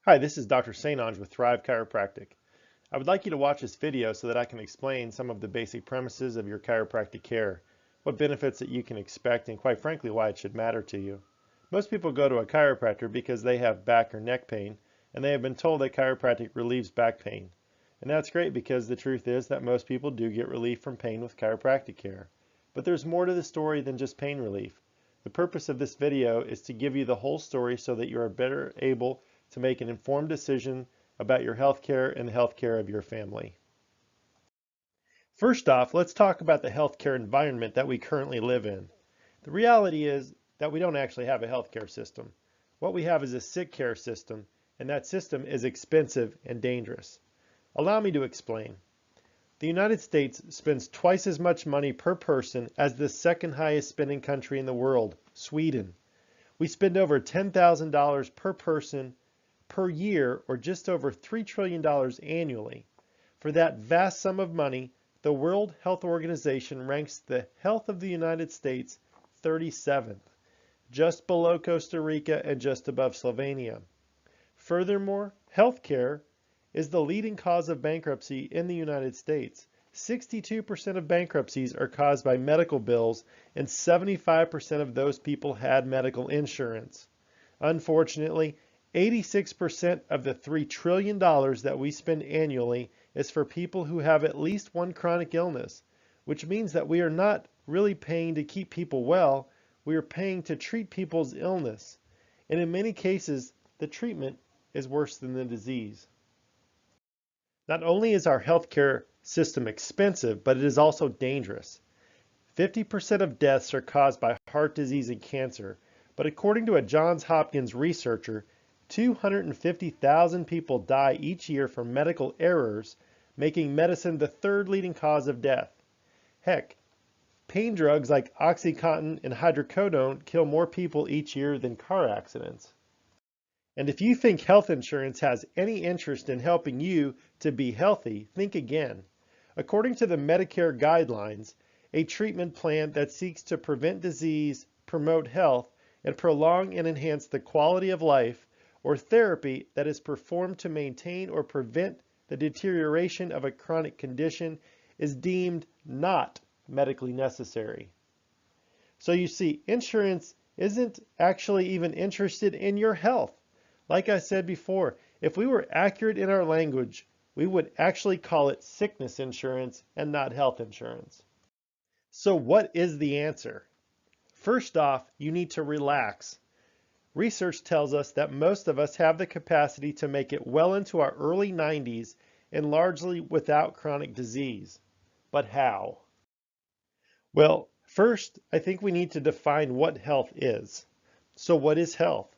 Hi, this is Dr. Sainange with Thrive Chiropractic. I would like you to watch this video so that I can explain some of the basic premises of your chiropractic care, what benefits that you can expect, and quite frankly, why it should matter to you. Most people go to a chiropractor because they have back or neck pain, and they have been told that chiropractic relieves back pain. And that's great because the truth is that most people do get relief from pain with chiropractic care. But there's more to the story than just pain relief. The purpose of this video is to give you the whole story so that you are better able to make an informed decision about your health care and the health care of your family. First off, let's talk about the healthcare environment that we currently live in. The reality is that we don't actually have a healthcare system. What we have is a sick care system, and that system is expensive and dangerous. Allow me to explain. The United States spends twice as much money per person as the second highest spending country in the world, Sweden. We spend over $10,000 per person per year, or just over $3 trillion annually. For that vast sum of money, the World Health Organization ranks the health of the United States 37th, just below Costa Rica and just above Slovenia. Furthermore, healthcare is the leading cause of bankruptcy in the United States. 62% of bankruptcies are caused by medical bills, and 75% of those people had medical insurance. Unfortunately, 86% of the $3 trillion that we spend annually is for people who have at least one chronic illness, which means that we are not really paying to keep people well, we are paying to treat people's illness. And in many cases, the treatment is worse than the disease. Not only is our healthcare system expensive, but it is also dangerous. 50% of deaths are caused by heart disease and cancer, but according to a Johns Hopkins researcher, 250,000 people die each year from medical errors, making medicine the third leading cause of death. Heck, pain drugs like OxyContin and hydrocodone kill more people each year than car accidents. And if you think health insurance has any interest in helping you to be healthy, think again. According to the Medicare guidelines, a treatment plan that seeks to prevent disease, promote health, and prolong and enhance the quality of life, or therapy that is performed to maintain or prevent the deterioration of a chronic condition, is deemed not medically necessary. So you see, insurance isn't actually even interested in your health. Like I said before, if we were accurate in our language, we would actually call it sickness insurance and not health insurance. So what is the answer? First off, you need to relax. Research tells us that most of us have the capacity to make it well into our early 90s and largely without chronic disease. But how? Well, first, I think we need to define what health is. So what is health?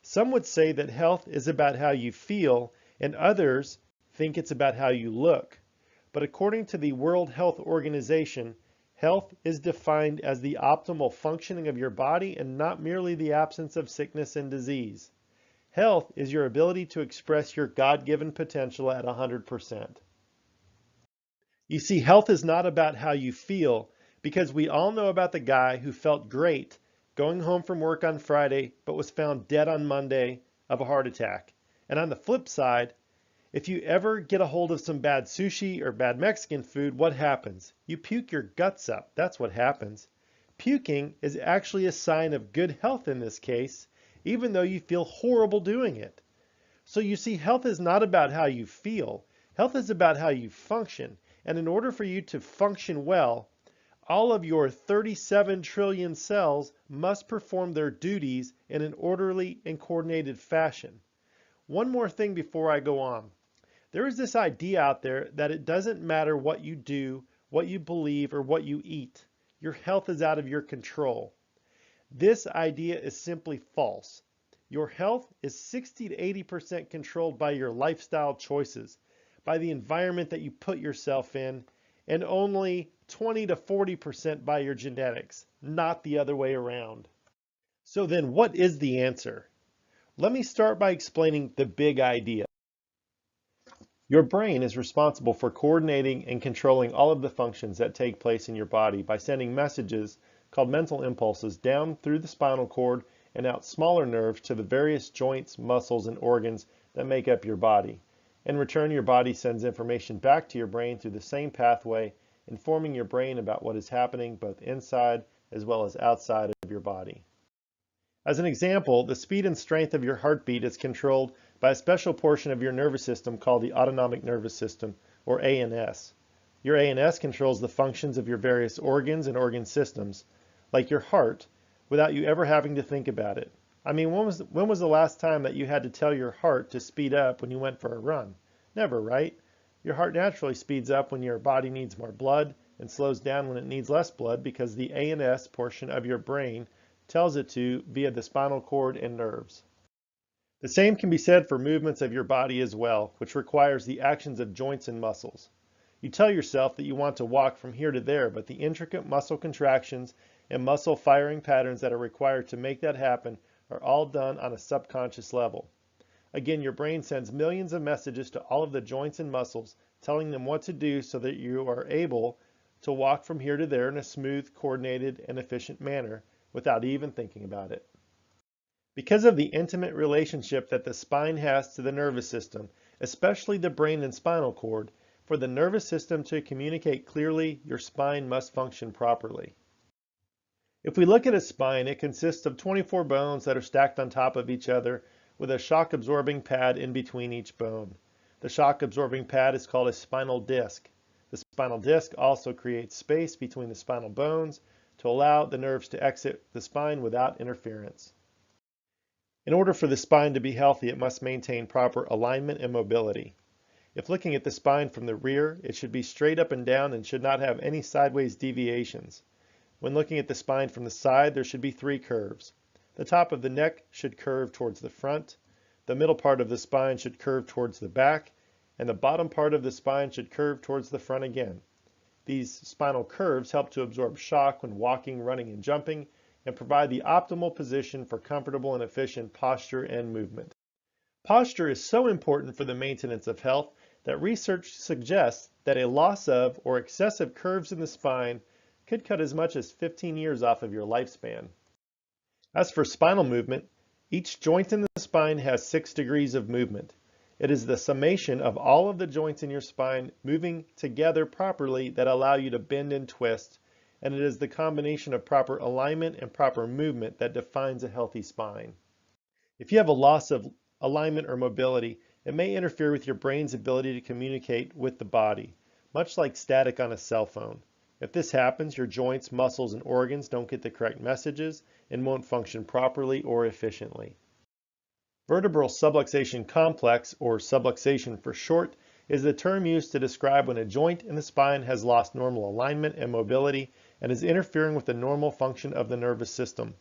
Some would say that health is about how you feel, and others think it's about how you look. But according to the World Health Organization, health is defined as the optimal functioning of your body and not merely the absence of sickness and disease. Health is your ability to express your God-given potential at 100%. You see, health is not about how you feel, because we all know about the guy who felt great going home from work on Friday but was found dead on Monday of a heart attack. And on the flip side, if you ever get a hold of some bad sushi or bad Mexican food, what happens? You puke your guts up. That's what happens. Puking is actually a sign of good health in this case, even though you feel horrible doing it. So you see, health is not about how you feel. Health is about how you function. And in order for you to function well, all of your 37 trillion cells must perform their duties in an orderly and coordinated fashion. One more thing before I go on. There is this idea out there that it doesn't matter what you do, what you believe, or what you eat. Your health is out of your control. This idea is simply false. Your health is 60 to 80% controlled by your lifestyle choices, by the environment that you put yourself in, and only 20 to 40% by your genetics, not the other way around. So then what is the answer? Let me start by explaining the big idea. Your brain is responsible for coordinating and controlling all of the functions that take place in your body by sending messages called mental impulses down through the spinal cord and out smaller nerves to the various joints, muscles, and organs that make up your body. In return, your body sends information back to your brain through the same pathway, informing your brain about what is happening both inside as well as outside of your body. As an example, the speed and strength of your heartbeat is controlled by a special portion of your nervous system called the autonomic nervous system, or ANS. Your ANS controls the functions of your various organs and organ systems, like your heart, without you ever having to think about it. I mean, when was the last time that you had to tell your heart to speed up when you went for a run? Never, right? Your heart naturally speeds up when your body needs more blood and slows down when it needs less blood because the ANS portion of your brain tells it to via the spinal cord and nerves. The same can be said for movements of your body as well, which requires the actions of joints and muscles. You tell yourself that you want to walk from here to there, but the intricate muscle contractions and muscle firing patterns that are required to make that happen are all done on a subconscious level. Again, your brain sends millions of messages to all of the joints and muscles, telling them what to do so that you are able to walk from here to there in a smooth, coordinated, and efficient manner without even thinking about it. Because of the intimate relationship that the spine has to the nervous system, especially the brain and spinal cord, for the nervous system to communicate clearly, your spine must function properly. If we look at a spine, it consists of 24 bones that are stacked on top of each other with a shock-absorbing pad in between each bone. The shock-absorbing pad is called a spinal disc. The spinal disc also creates space between the spinal bones to allow the nerves to exit the spine without interference. In order for the spine to be healthy, it must maintain proper alignment and mobility. If looking at the spine from the rear, it should be straight up and down and should not have any sideways deviations. When looking at the spine from the side, there should be 3 curves. The top of the neck should curve towards the front, the middle part of the spine should curve towards the back, and the bottom part of the spine should curve towards the front again. These spinal curves help to absorb shock when walking, running, and jumping, and provide the optimal position for comfortable and efficient posture and movement. Posture is so important for the maintenance of health that research suggests that a loss of or excessive curves in the spine could cut as much as 15 years off of your lifespan. As for spinal movement, each joint in the spine has 6 degrees of movement. It is the summation of all of the joints in your spine moving together properly that allow you to bend and twist, and it is the combination of proper alignment and proper movement that defines a healthy spine. If you have a loss of alignment or mobility, it may interfere with your brain's ability to communicate with the body, much like static on a cell phone. If this happens, your joints, muscles, and organs don't get the correct messages and won't function properly or efficiently. Vertebral subluxation complex, or subluxation for short, is the term used to describe when a joint in the spine has lost normal alignment and mobility and is interfering with the normal function of the nervous system.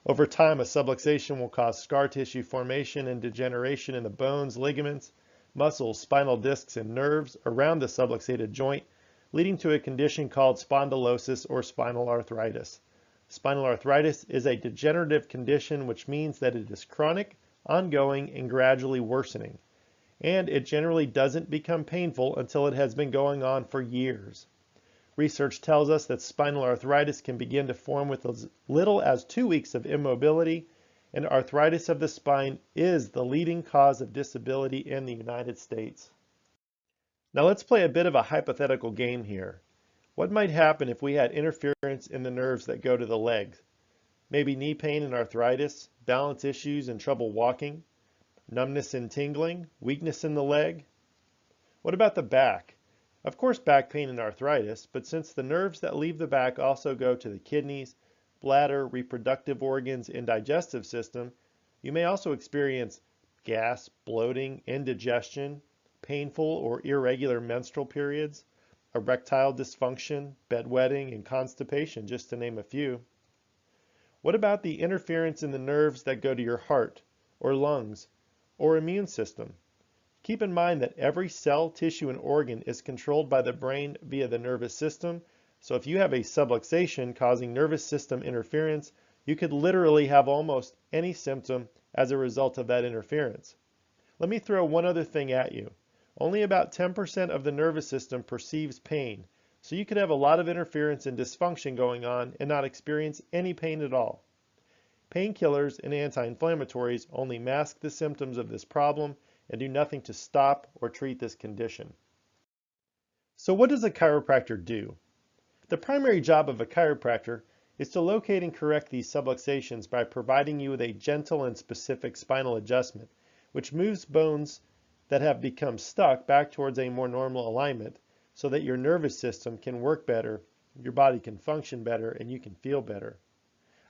Over time, a subluxation will cause scar tissue formation and degeneration in the bones, ligaments, muscles, spinal discs, and nerves around the subluxated joint, leading to a condition called spondylosis or spinal arthritis. Spinal arthritis is a degenerative condition, which means that it is chronic, ongoing, and gradually worsening, and it generally doesn't become painful until it has been going on for years. Research tells us that spinal arthritis can begin to form with as little as 2 weeks of immobility, and arthritis of the spine is the leading cause of disability in the United States. Now let's play a bit of a hypothetical game here. What might happen if we had interference in the nerves that go to the legs? Maybe knee pain and arthritis, balance issues and trouble walking, numbness and tingling, weakness in the leg? What about the back? Of course, back pain and arthritis, but since the nerves that leave the back also go to the kidneys, bladder, reproductive organs, and digestive system, you may also experience gas, bloating, indigestion, painful or irregular menstrual periods, erectile dysfunction, bedwetting, and constipation, just to name a few. What about the interference in the nerves that go to your heart, or lungs, or immune system? Keep in mind that every cell, tissue, and organ is controlled by the brain via the nervous system, so if you have a subluxation causing nervous system interference, you could literally have almost any symptom as a result of that interference. Let me throw one other thing at you. Only about 10% of the nervous system perceives pain, so you could have a lot of interference and dysfunction going on and not experience any pain at all. Painkillers and anti-inflammatories only mask the symptoms of this problem and do nothing to stop or treat this condition. So what does a chiropractor do? The primary job of a chiropractor is to locate and correct these subluxations by providing you with a gentle and specific spinal adjustment, which moves bones that have become stuck back towards a more normal alignment so that your nervous system can work better, your body can function better, and you can feel better.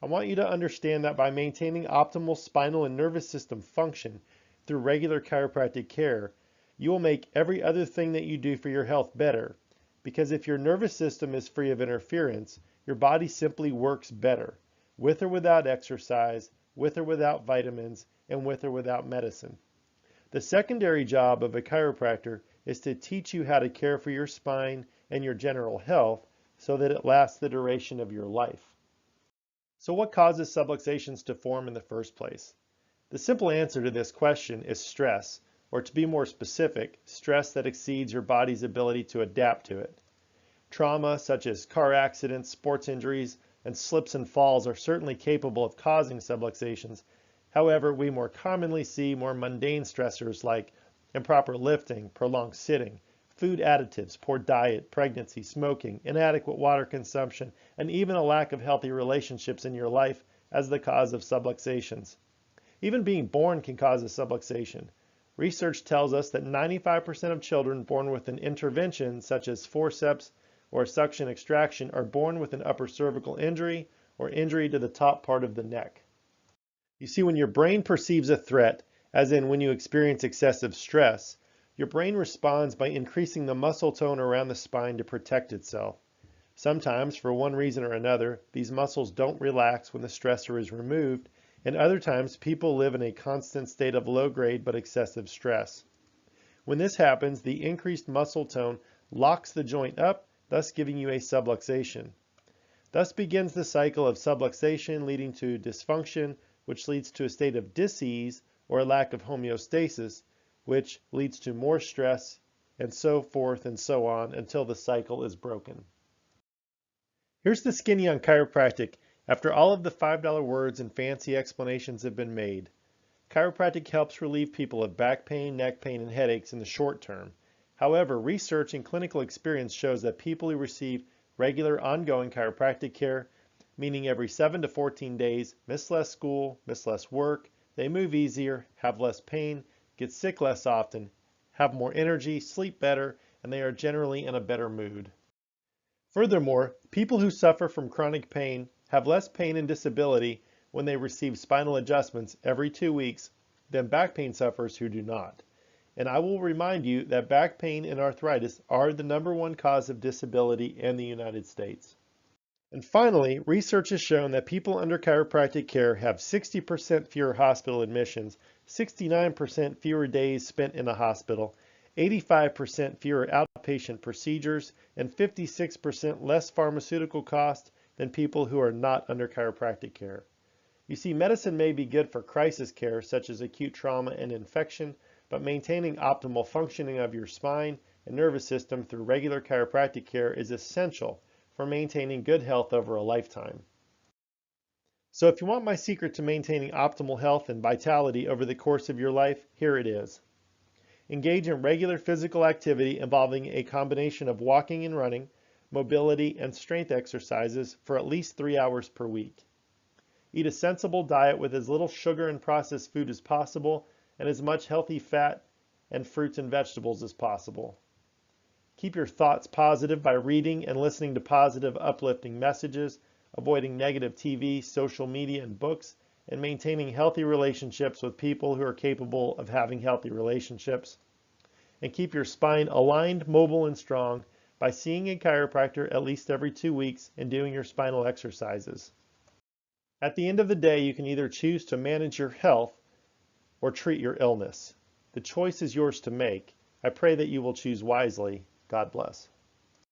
I want you to understand that by maintaining optimal spinal and nervous system function through regular chiropractic care, you will make every other thing that you do for your health better. Because if your nervous system is free of interference, your body simply works better, with or without exercise, with or without vitamins, and with or without medicine. The secondary job of a chiropractor is to teach you how to care for your spine and your general health so that it lasts the duration of your life. So what causes subluxations to form in the first place? The simple answer to this question is stress, or to be more specific, stress that exceeds your body's ability to adapt to it. Trauma such as car accidents, sports injuries, and slips and falls are certainly capable of causing subluxations. However, we more commonly see more mundane stressors like improper lifting, prolonged sitting, food additives, poor diet, pregnancy, smoking, inadequate water consumption, and even a lack of healthy relationships in your life as the cause of subluxations. Even being born can cause a subluxation. Research tells us that 95% of children born with an intervention such as forceps or suction extraction are born with an upper cervical injury or injury to the top part of the neck. You see, when your brain perceives a threat, as in when you experience excessive stress, your brain responds by increasing the muscle tone around the spine to protect itself. Sometimes, for one reason or another, these muscles don't relax when the stressor is removed, and other times people live in a constant state of low-grade but excessive stress. When this happens, the increased muscle tone locks the joint up, thus giving you a subluxation. Thus begins the cycle of subluxation leading to dysfunction, which leads to a state of dis-ease or a lack of homeostasis, which leads to more stress, and so forth and so on until the cycle is broken. Here's the skinny on chiropractic after all of the $5 words and fancy explanations have been made. Chiropractic helps relieve people of back pain, neck pain, and headaches in the short term. However, research and clinical experience shows that people who receive regular ongoing chiropractic care, meaning every 7 to 14 days, miss less school, miss less work, they move easier, have less pain, get sick less often, have more energy, sleep better, and they are generally in a better mood. Furthermore, people who suffer from chronic pain have less pain and disability when they receive spinal adjustments every 2 weeks than back pain sufferers who do not. And I will remind you that back pain and arthritis are the #1 cause of disability in the United States. And finally, research has shown that people under chiropractic care have 60% fewer hospital admissions, 69% fewer days spent in a hospital, 85% fewer outpatient procedures, and 56% less pharmaceutical costs than people who are not under chiropractic care. You see, medicine may be good for crisis care such as acute trauma and infection, but maintaining optimal functioning of your spine and nervous system through regular chiropractic care is essential for maintaining good health over a lifetime. So if you want my secret to maintaining optimal health and vitality over the course of your life, here it is. Engage in regular physical activity involving a combination of walking and running, mobility, and strength exercises for at least 3 hours per week. Eat a sensible diet with as little sugar and processed food as possible and as much healthy fat and fruits and vegetables as possible. Keep your thoughts positive by reading and listening to positive, uplifting messages, avoiding negative TV, social media, and books, and maintaining healthy relationships with people who are capable of having healthy relationships. And keep your spine aligned, mobile, and strong by seeing a chiropractor at least every 2 weeks and doing your spinal exercises. At the end of the day, you can either choose to manage your health or treat your illness. The choice is yours to make. I pray that you will choose wisely. God bless.